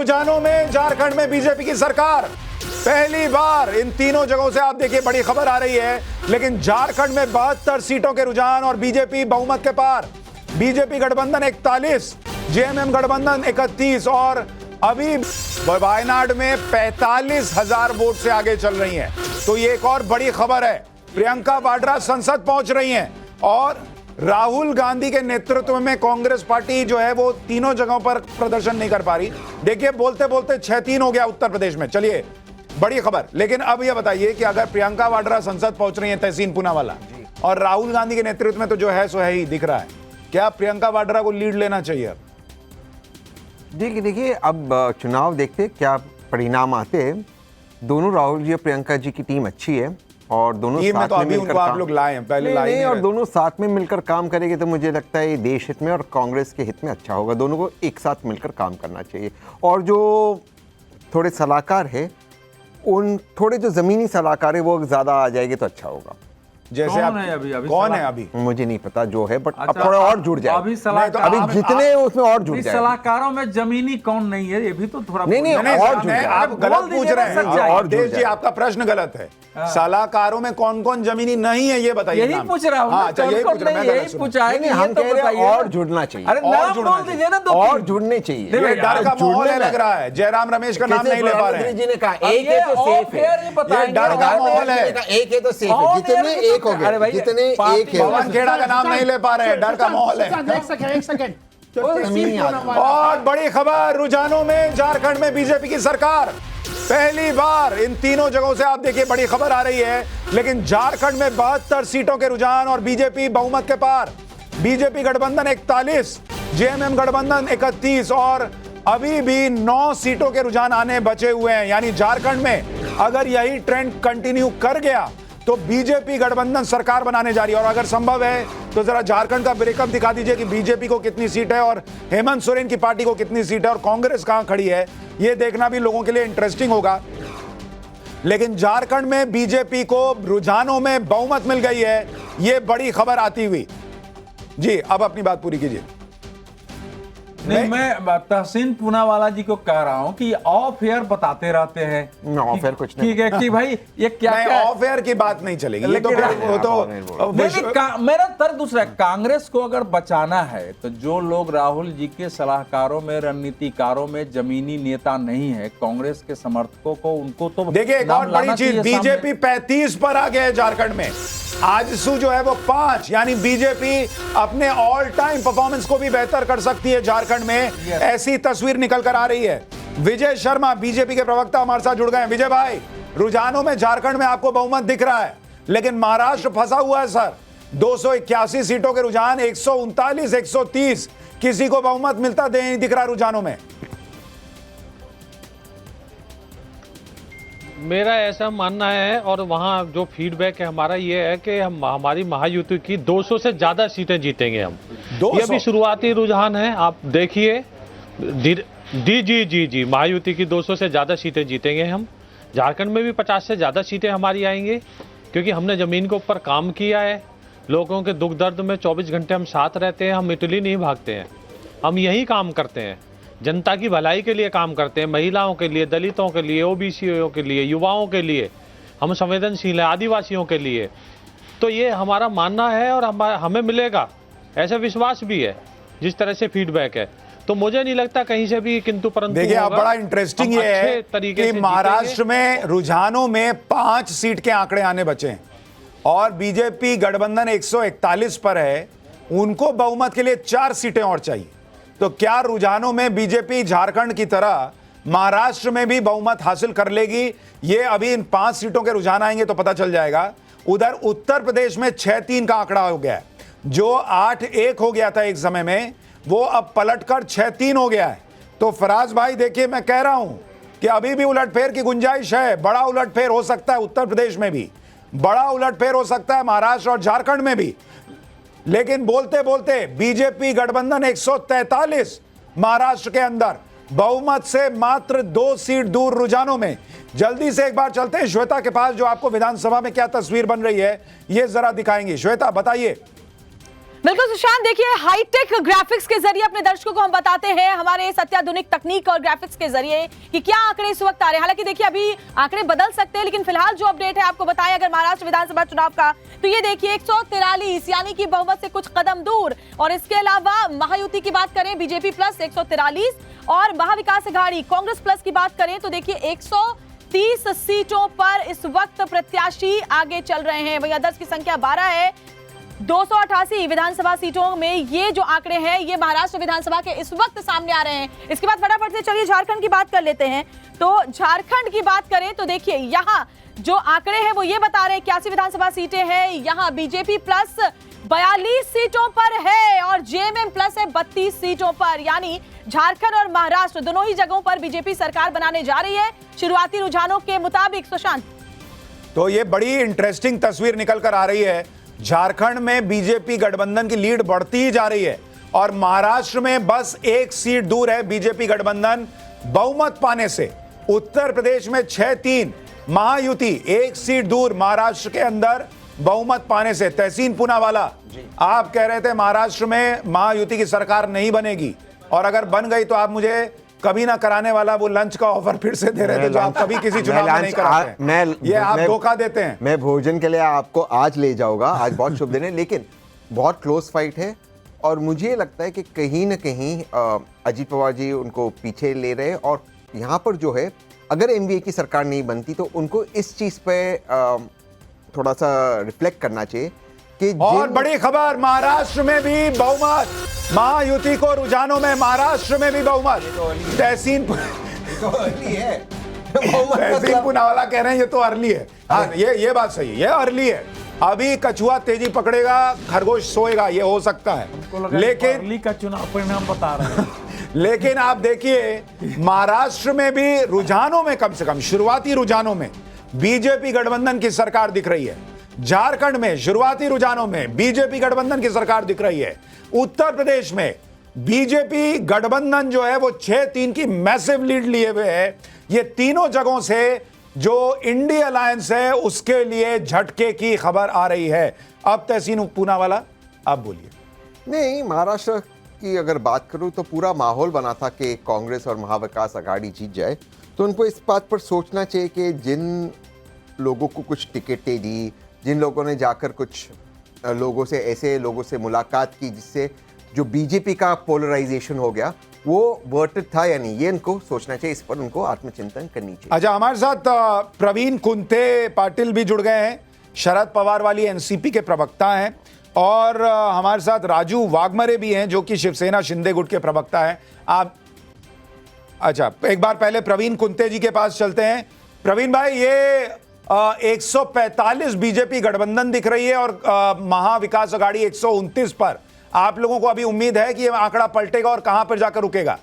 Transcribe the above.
रुझानों में झारखंड में बीजेपी की सरकार पहली बार इन तीनों जगहों से आप देखिए बड़ी खबर आ रही है। लेकिन झारखंड में 72 सीटों के रुझान और बीजेपी बहुमत के पार। बीजेपी गठबंधन 41, जेएमएम गठबंधन 31 और अभी वायनाड में 45,000 वोट से आगे चल रही हैं। तो ये एक और बड़ी खबर है। प्रियंका वाड्रा संसद पहुंच रही हैं और राहुल गांधी के नेतृत्व में कांग्रेस पार्टी जो है वो तीनों जगहों पर प्रदर्शन नहीं कर पा रही। देखिए बोलते बोलते 6-3 हो गया उत्तर प्रदेश में। चलिए बड़ी खबर। लेकिन अब यह बताइए कि अगर प्रियंका वाड्रा संसद पहुंच रही है तहसीन पूनावाला और राहुल गांधी के नेतृत्व में तो जो है सो है ही दिख रहा है, क्या प्रियंका वाड्रा को लीड लेना चाहिए? देखिए अब चुनाव देखते क्या परिणाम आते हैं। दोनों राहुल जी और प्रियंका जी की टीम अच्छी है और दोनों टीम में साथ तो में अभी मिलकर उनको आप लोग लाए हैं, पहले लाए नहीं, और रहे। दोनों साथ में मिलकर काम करेंगे तो मुझे लगता है ये देश हित में और कांग्रेस के हित में अच्छा होगा। दोनों को एक साथ मिलकर काम करना चाहिए। और जो थोड़े सलाहकार है उन थोड़े जो जमीनी सलाहकार है वो ज्यादा आ जाएंगे तो अच्छा होगा। जैसे कौन है अभी कौन है अभी मुझे नहीं पता जो है, बट अब अच्छा, थोड़ा और जुड़ जाए। अभी सलाहकार अभी जितने उसमें और जुड़ जाए। सलाहकारों में जमीनी कौन नहीं है, ये भी तो थोड़ा नहीं, नहीं, और नहीं, जुड़ जाए। आप बोल गलत पूछ दीजिए रहे ना, हैं। सच्चाई। और देश जी आपका प्रश्न गलत है। सलाहकारों में कौन कौन जमीनी नहीं है ये बताइए। यही नाम। पूछ रहा हूँ हाँ, ना, अच्छा, यही कौन पूछ रहा हूँ, नहीं, मैं यही गलत सुना। पूछा है कि नहीं, हम ये तो कह रहे हैं बताइए। और जुड़ना चाहिए। अरे और नाम जुड़ना बोल दीजिए ना दो और तीन। जुड़ने चाहिए। नहीं, ये नहीं, डर का जुड़ने माहौल है में- लग रहा है। जयराम रमेश का नाम कैसे नहीं ले पा रहे प्रधानमंत्री हैं। जी ने कहा अब एक है ये तो और सेफ फेयर है। ही बताएंगे। डर का माहौल है। एक है तो सेफ और है। जितने यार, एक हो अरे गए, भाई, जितने पार्टी- एक है। पवन खेड़ा का नाम नहीं ले पा रहे हैं। डर का माहौल है। एक सेकंड और बड़ी खबर रुझानों में झारखंड में बीजेपी की सरकार पहली बार इन तीनों जगहों से आप देखिए बड़ी खबर आ रही है। लेकिन झारखंड में 72 सीटों के रुझान और बीजेपी बहुमत के पार। बीजेपी गठबंधन 41, जेएमएम गठबंधन 31 और अभी भी 9 सीटों के रुझान आने बचे हुए हैं। यानी झारखंड में अगर यही ट्रेंड कंटिन्यू कर गया तो बीजेपी गठबंधन सरकार बनाने जा रही है। और अगर संभव है तो जरा झारखंड का ब्रेकअप दिखा दीजिए कि बीजेपी को कितनी सीट है और हेमंत सोरेन की पार्टी को कितनी सीट है और कांग्रेस कहां खड़ी है। यह देखना भी लोगों के लिए इंटरेस्टिंग होगा। लेकिन झारखंड में बीजेपी को रुझानों में बहुमत मिल गई है, यह बड़ी खबर आती हुई। जी अब अपनी बात पूरी कीजिए। नहीं, मैं तहसीन पूनावाला जी को कह रहा हूँ कि ऑफ एयर बताते रहते हैं। ऑफ एयर कुछ नहीं। ठीक है कि भाई ये क्या नहीं, क्या है? ऑफ एयर की बात नहीं चलेगी। ये तो लेकिन- फिर वो तो नहीं, मेरा तर्क दूसरा है। कांग्रेस को अगर बचाना है तो जो लोग राहुल जी के सलाहकारों में, रणनीतिकारों में जमीनी नेता नहीं है, कांग्रेस के समर्थकों को, उनको तो देखिए एक नाम और बड़ी लाना चीज, चाहिए सामने। बीजेपी 35 पर आ गया है झारखंड में। आजसू जो है वो 5, यानी बीजेपी अपने ऑल टाइम परफॉर्मेंस को भी बेहतर कर सकती है झारखंड में। ऐसी तस्वीर निकल कर आ रही है। विजय शर्मा बीजेपी के प्रवक्ता हमारे साथ जुड़ गए हैं। विजय भाई, रुझानों में झारखंड में आपको बहुमत दिख रहा है, लेकिन महाराष्ट्र फंसा हुआ है सर। 281 सीटों के रुझान, 139, 130, किसी को बहुमत मिलता नहीं दिख रहा रुझानों में। मेरा ऐसा मानना है और वहाँ जो फीडबैक है हमारा ये है कि हम हमारी महायुति की 200 से ज़्यादा सीटें जीतेंगे हम। 200? ये भी शुरुआती रुझान है, आप देखिए। जी महायुति की 200 से ज़्यादा सीटें जीतेंगे हम। झारखंड में भी 50 से ज़्यादा सीटें हमारी आएंगी, क्योंकि हमने ज़मीन के ऊपर काम किया है। लोगों के दुख दर्द में 24 घंटे हम साथ रहते हैं। हम इटली नहीं भागते हैं, हम यही काम करते हैं। जनता की भलाई के लिए काम करते हैं, महिलाओं के लिए, दलितों के लिए, ओबीसीओ के लिए, युवाओं के लिए। हम संवेदनशील हैं, आदिवासियों के लिए। तो ये हमारा मानना है और हमें मिलेगा, ऐसा विश्वास भी है जिस तरह से फीडबैक है। तो मुझे नहीं लगता कहीं से भी किंतु परंतु देखिए अब होगा। बड़ा इंटरेस्टिंग हम ये अच्छे है तरीके कि से महाराष्ट्र में रुझानों में 5 सीट के आंकड़े आने बचे हैं और बीजेपी गठबंधन 141 पर है। उनको बहुमत के लिए 4 सीटें और चाहिए। तो क्या रुझानों में बीजेपी झारखंड की तरह महाराष्ट्र में भी बहुमत हासिल कर लेगी? ये अभी इन 5 सीटों के रुझान आएंगे तो पता चल जाएगा। उधर उत्तर प्रदेश में 6-3 का आंकड़ा हो गया है। जो 8-1 हो गया था एक समय में, वो अब पलटकर 6-3 हो गया है। तो फराज भाई देखिए, मैं कह रहा हूं कि अभी भी उलटफेर की गुंजाइश है। बड़ा उलटफेर हो सकता है उत्तर प्रदेश में भी, बड़ा उलटफेर हो सकता है महाराष्ट्र और झारखंड में भी। लेकिन बोलते बोलते बीजेपी गठबंधन 143 महाराष्ट्र के अंदर, बहुमत से मात्र 2 सीट दूर रुझानों में। जल्दी से एक बार चलते हैं श्वेता के पास, जो आपको विधानसभा में क्या तस्वीर बन रही है ये जरा दिखाएंगी। श्वेता बताइए। बिल्कुल सुशांत, देखिए हाईटेक ग्राफिक्स के जरिए अपने दर्शकों को हम बताते हैं हमारे इस अत्याधुनिक तकनीक और ग्राफिक्स के जरिए कि क्या आंकड़े इस वक्त आ रहे हैं। हालांकि देखिए अभी आंकड़े बदल सकते हैं, लेकिन फिलहाल जो अपडेट है आपको बताएं अगर महाराष्ट्र विधानसभा चुनाव का, तो ये देखिए 143 यानी कि बहुमत से कुछ कदम दूर। और इसके अलावा महायुति की बात करें बीजेपी प्लस 143 और महाविकास अघाड़ी कांग्रेस प्लस की बात करें तो देखिए 130 सीटों पर इस वक्त प्रत्याशी आगे चल रहे हैं। वहीं अदर्स की संख्या 12 है। 288 विधानसभा सीटों में ये जो आंकड़े हैं ये महाराष्ट्र विधानसभा के इस वक्त सामने आ रहे हैं। इसके बाद फटाफट से चलिए झारखंड की बात कर लेते हैं। तो झारखंड की बात करें तो देखिए यहाँ जो आंकड़े हैं वो ये बता रहे हैं 81 विधानसभा सीटें हैं। यहाँ बीजेपी प्लस 42 सीटों पर है और जेएमएम प्लस है 32 सीटों पर। यानी झारखंड और महाराष्ट्र दोनों ही जगहों पर बीजेपी सरकार बनाने जा रही है शुरुआती रुझानों के मुताबिक। सुशांत, तो ये बड़ी इंटरेस्टिंग तस्वीर निकल कर आ रही है। झारखंड में बीजेपी गठबंधन की लीड बढ़ती ही जा रही है और महाराष्ट्र में बस एक सीट दूर है बीजेपी गठबंधन बहुमत पाने से। उत्तर प्रदेश में 6-3 महायुति एक सीट दूर महाराष्ट्र के अंदर बहुमत पाने से। तहसीन पूनावाला, आप कह रहे थे महाराष्ट्र में महायुति की सरकार नहीं बनेगी और अगर बन गई तो आप मुझे कभी ना कराने वाला वो लंच का ऑफर फिर से दे रहे थे जो आप कभी किसी चुनाव में नहीं कराते हैं। ये आप धोखा देते हैं। मैं भोजन के लिए आपको आज ले जाऊंगा, आज बहुत शुभ दिन है, लेकिन बहुत क्लोज फाइट है और मुझे लगता है कि कहीं ना कहीं अजीत पवार जी उनको पीछे ले रहे हैं। और यहाँ पर जो है अगर एनडीए की सरकार नहीं बनती तो उनको इस चीज पे थोड़ा सा रिफ्लेक्ट करना चाहिए कि और बड़ी खबर, महाराष्ट्र में भी बहुमत, महायुति को रुझानों में महाराष्ट्र में भी बहुमत। तहसीन पूनावाला कह रहे हैं ये तो अर्ली है। हाँ, ये बात सही है, ये अर्ली है। अभी कछुआ तेजी पकड़ेगा, खरगोश सोएगा, ये हो सकता है, लेकिन अर्ली का चुनाव परिणाम बता रहे हैं। लेकिन आप देखिए महाराष्ट्र में भी रुझानों में कम से कम शुरुआती रुझानों में बीजेपी गठबंधन की सरकार दिख रही है। झारखंड में शुरुआती रुझानों में बीजेपी गठबंधन की सरकार दिख रही है। उत्तर प्रदेश में बीजेपी गठबंधन जो है वो 6-3 की मैसिव लीड लिए हुए है। ये तीनों जगहों से जो इंडिया अलायंस है उसके लिए झटके की खबर आ रही है। अब तहसीन पूनावाला आप बोलिए। नहीं, महाराष्ट्र की अगर बात करूं तो पूरा माहौल बना था कि कांग्रेस और महाविकास अघाड़ी जीत जाए, तो उनको इस बात पर सोचना चाहिए कि जिन लोगों को कुछ टिकटें दी, जिन लोगों ने जाकर कुछ लोगों से ऐसे लोगों से मुलाकात की जिससे जो बीजेपी का पोलराइजेशन हो गया वो वर्टेड था या नहीं, ये इनको सोचना चाहिए, इस पर उनको आत्मचिंतन करनी चाहिए। अच्छा, हमारे साथ प्रवीण कुंते पाटिल भी जुड़ गए हैं, शरद पवार वाली एनसीपी के प्रवक्ता हैं, और हमारे साथ राजू वाघमरे भी हैं जो कि शिवसेना शिंदे गुट के प्रवक्ता हैं। आप अच्छा, एक बार पहले प्रवीण कुंते जी के पास चलते हैं। प्रवीण भाई, ये 145 बीजेपी गठबंधन दिख रही है और महाविकास अघाड़ी 129 पर। आप लोगों को अभी उम्मीद है कि यह आंकड़ा पलटेगा और कहां पर जाकर रुकेगा?